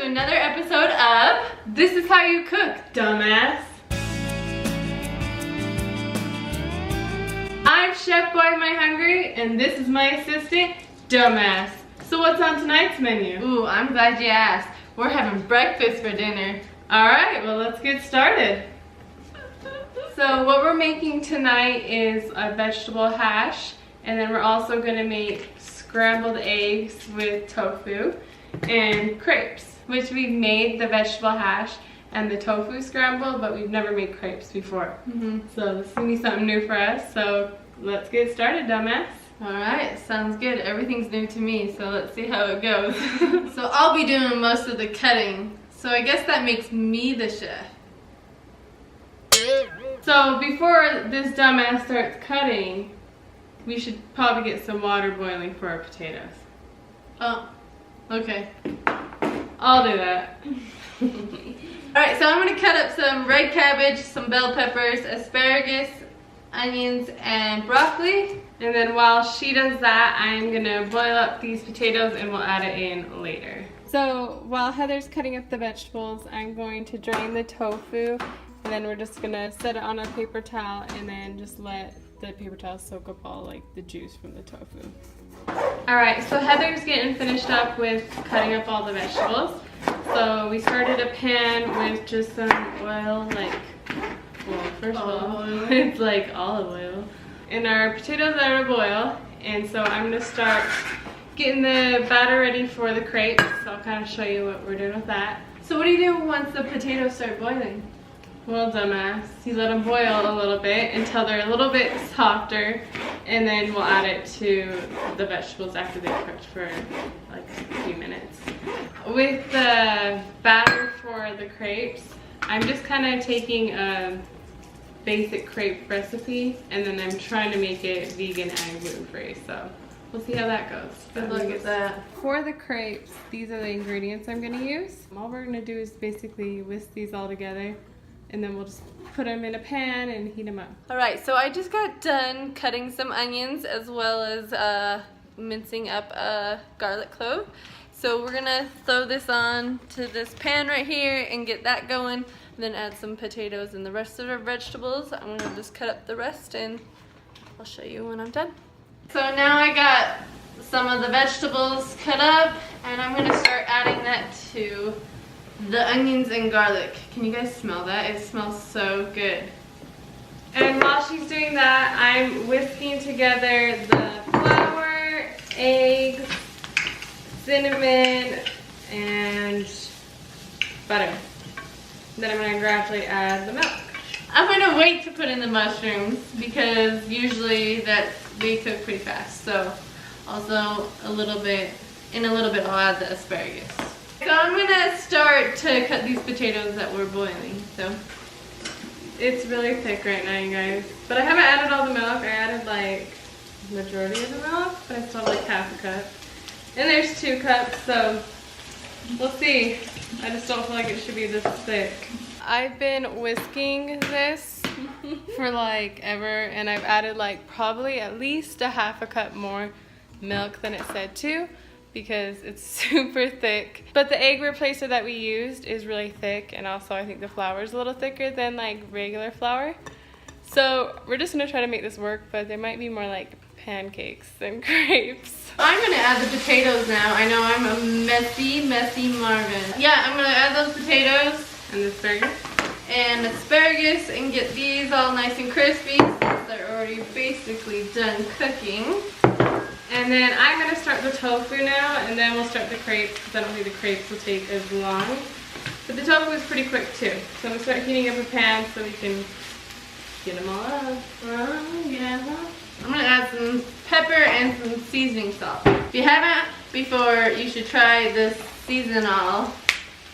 another episode of This Is How You Cook, Dumbass. I'm Chef Boy My Hungry, and this is my assistant, Dumbass. So what's on tonight's menu? Ooh, I'm glad you asked. We're having breakfast for dinner. Alright, well let's get started. So what we're making tonight is a vegetable hash, and then we're also going to make scrambled eggs with tofu and crepes, which we've made the vegetable hash and the tofu scramble, but we've never made crepes before. So this is going to be something new for us, so let's get started, dumbass. Alright, sounds good. Everything's new to me, so let's see how it goes. So I'll be doing most of the cutting, so I guess that makes me the chef. So before this dumbass starts cutting, we should probably get some water boiling for our potatoes. Oh, okay. I'll do that. Alright, so I'm going to cut up some red cabbage, some bell peppers, asparagus, onions, and broccoli. And then while she does that, I'm going to boil up these potatoes and we'll add it in later. So while Heather's cutting up the vegetables, I'm going to drain the tofu. And then we're just going to set it on a paper towel and then just let the paper towel soak up all like the juice from the tofu. Alright, so Heather's getting finished up with cutting up all the vegetables. So we started a pan with just some oil, like, well, first of all, it's like olive oil. And our potatoes are to boil, and so I'm going to start getting the batter ready for the crepes. So I'll kind of show you what we're doing with that. So what do you do once the potatoes start boiling? Well, dumbass, you let them boil a little bit until they're a little bit softer, and then we'll add it to the vegetables after they've cooked for like a few minutes. With the batter for the crepes, I'm just kind of taking a basic crepe recipe, and then I'm trying to make it vegan and gluten-free, so we'll see how that goes. Good luck with that. For the crepes, these are the ingredients I'm going to use. All we're going to do is basically whisk these all together, and then we'll just put them in a pan and heat them up. Alright, so I just got done cutting some onions as well as mincing up a garlic clove. So we're going to throw this on to this pan right here and get that going. Then add some potatoes and the rest of our vegetables. I'm going to just cut up the rest and I'll show you when I'm done. So now I got some of the vegetables cut up, and I'm going to start adding that to the onions and garlic. Can you guys smell that? It smells so good. And while she's doing that, I'm whisking together the flour, eggs, cinnamon, and butter. Then I'm going to gradually add the milk. I'm going to wait to put in the mushrooms because usually they cook pretty fast. So also in a little bit I'll add the asparagus. So I'm going to start to cut these potatoes that we're boiling. So it's really thick right now, you guys. But I haven't added all the milk. I added like majority of the milk, but I still have like half a cup. And there's 2 cups, so we'll see. I just don't feel like it should be this thick. I've been whisking this for like ever, and I've added like probably at least a half a cup more milk than it said to, because it's super thick. But the egg replacer that we used is really thick, and also I think the flour is a little thicker than like regular flour. So we're just gonna try to make this work, but there might be more like pancakes than crepes. I'm gonna add the potatoes now. I know I'm a messy Marvin. Yeah, I'm gonna add those potatoes and asparagus and get these all nice and crispy since they're already basically done cooking. And then I'm gonna start the tofu now, and then we'll start the crepes because I don't think the crepes will take as long. But the tofu is pretty quick too. So I'm gonna start heating up a pan so we can get them all up. I'm gonna add some pepper and some seasoning salt. If you haven't before, you should try this seasonal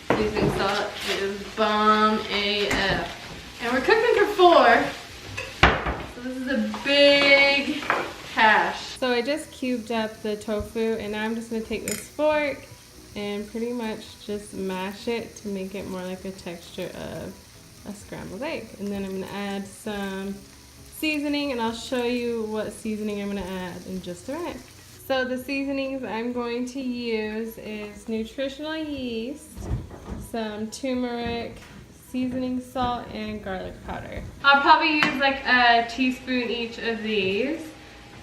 seasoning salt. It is bomb AF. And we're cooking for 4. So this is a big hash. So I just cubed up the tofu, and now I'm just gonna take this fork and pretty much just mash it to make it more like a texture of a scrambled egg. And then I'm gonna add some seasoning, and I'll show you what seasoning I'm gonna add in just a minute. So the seasonings I'm going to use is nutritional yeast, some turmeric, seasoning salt, and garlic powder. I'll probably use like a teaspoon each of these,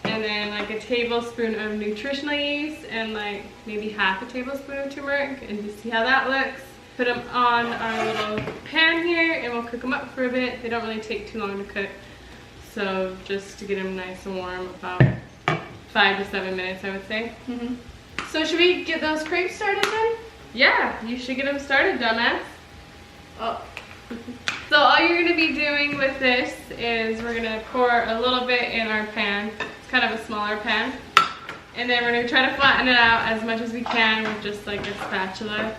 and then like a tablespoon of nutritional yeast, and like maybe half a tablespoon of turmeric, and just see how that looks. Put them on our little pan here, and we'll cook them up for a bit. They don't really take too long to cook, so just to get them nice and warm, about 5 to 7 minutes, I would say. So should we get those crepes started then? Yeah, you should get them started, dumbass. Oh. So all you're going to be doing with this is we're going to pour a little bit in our pan. It's kind of a smaller pan. And then we're going to try to flatten it out as much as we can with just like a spatula.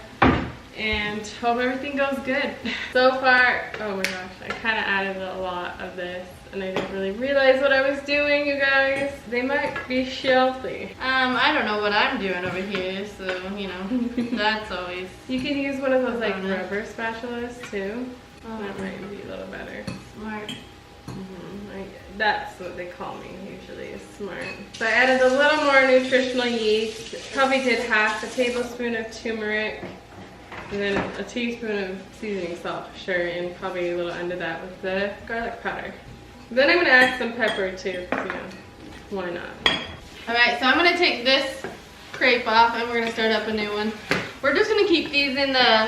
And hope everything goes good. So far, oh my gosh, I kind of added a lot of this. And I didn't really realize what I was doing, you guys. They might be filthy. I don't know what I'm doing over here, so, you know, that's always... You can use one of those, like, rubber spatulas, too. Oh, that might be a little better. Smart. That's what they call me, usually, is smart. So I added a little more nutritional yeast. Probably did half a tablespoon of turmeric. And then a teaspoon of seasoning salt, for sure, and probably a little under that with the garlic powder. Then I'm going to add some pepper too, because, you know, why not? Alright, so I'm going to take this crepe off and we're going to start up a new one. We're just going to keep these in the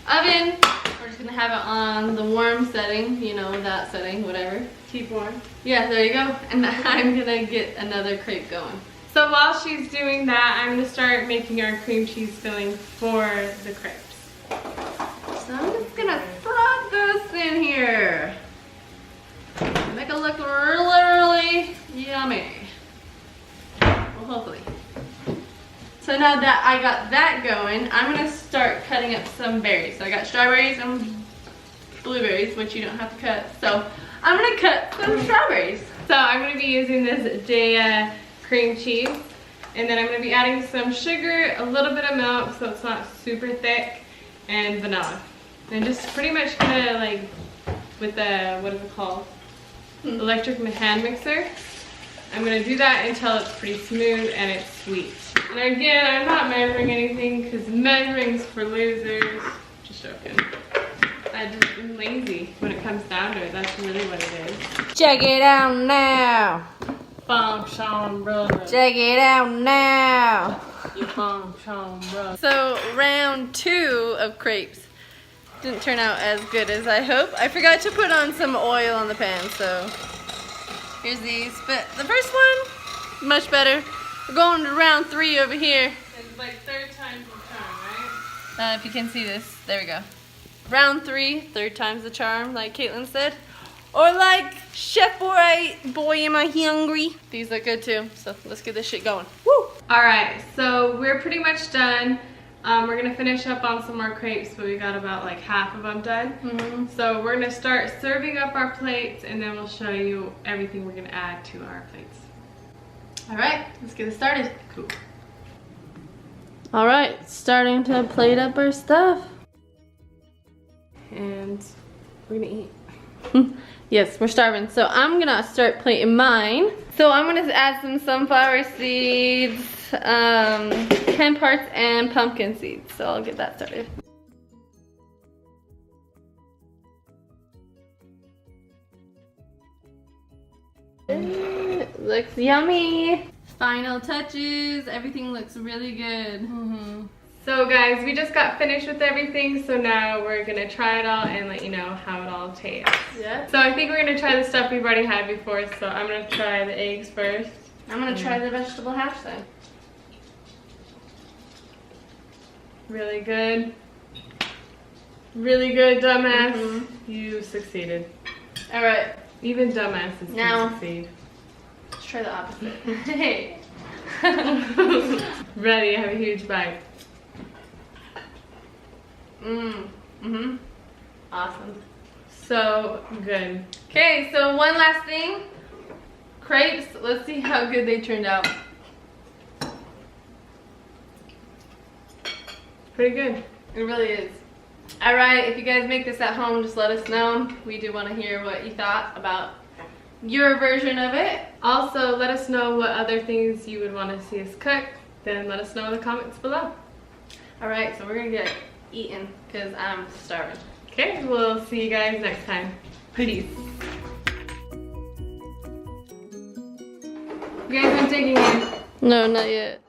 oven. We're just going to have it on the warm setting, you know, that setting, whatever. Keep warm. Yeah, there you go. And I'm going to get another crepe going. So while she's doing that, I'm going to start making our cream cheese filling for the crepes. So I'm just going to throw this in here. Make it look really yummy. Well, hopefully. So now that I got that going, I'm going to start cutting up some berries. So I got strawberries and blueberries, which you don't have to cut. So I'm going to cut some strawberries. So I'm going to be using this Daiya cream cheese. And then I'm going to be adding some sugar, a little bit of milk so it's not super thick, and vanilla. And just pretty much kind of like with the, what is it called? Electric hand mixer. I'm going to do that until it's pretty smooth and it's sweet. And again, I'm not measuring anything because measuring's for losers. Just joking. I just am lazy when it comes down to it. That's really what it is. Check it out now. Check it out now. So round 2 of crepes didn't turn out as good as I hoped. I forgot to put on some oil on the pan, so here's these. But the first one, much better. We're going to round 3 over here. It's like 3rd time's the charm, right? If you can see this, there we go. Round 3, 3rd time's the charm, like Caitlin said. Or like Chef Boy, am I hungry? These look good too, so let's get this shit going. Woo! Alright, so we're pretty much done. We're going to finish up on some more crepes, but we got about like half of them done. So we're going to start serving up our plates, and then we'll show you everything we're going to add to our plates. Alright, let's get it started. Cool. Alright, starting to plate up our stuff. And we're going to eat. Yes, we're starving. So I'm gonna start plating mine. So I'm gonna add some sunflower seeds, hemp hearts, and pumpkin seeds. So I'll get that started. It looks yummy. Final touches. Everything looks really good. So guys, we just got finished with everything, so now we're gonna try it all and let you know how it all tastes. Yeah. So I think we're gonna try the stuff we've already had before, so I'm gonna try the eggs first. I'm gonna try the vegetable hash then. Really good. Really good, dumbass. You succeeded. Alright. Even dumbasses can succeed. Let's try the opposite. Hey. Ready, have a huge bite. Awesome. So good. Okay, so one last thing. Crepes. Let's see how good they turned out. Pretty good. It really is. Alright, if you guys make this at home, just let us know. We do want to hear what you thought about your version of it. Also, let us know what other things you would want to see us cook. Then let us know in the comments below. All right, so we're gonna get eating because I'm starving. Okay, we'll see you guys next time. Peace. You guys, I'm taking you. No, not yet.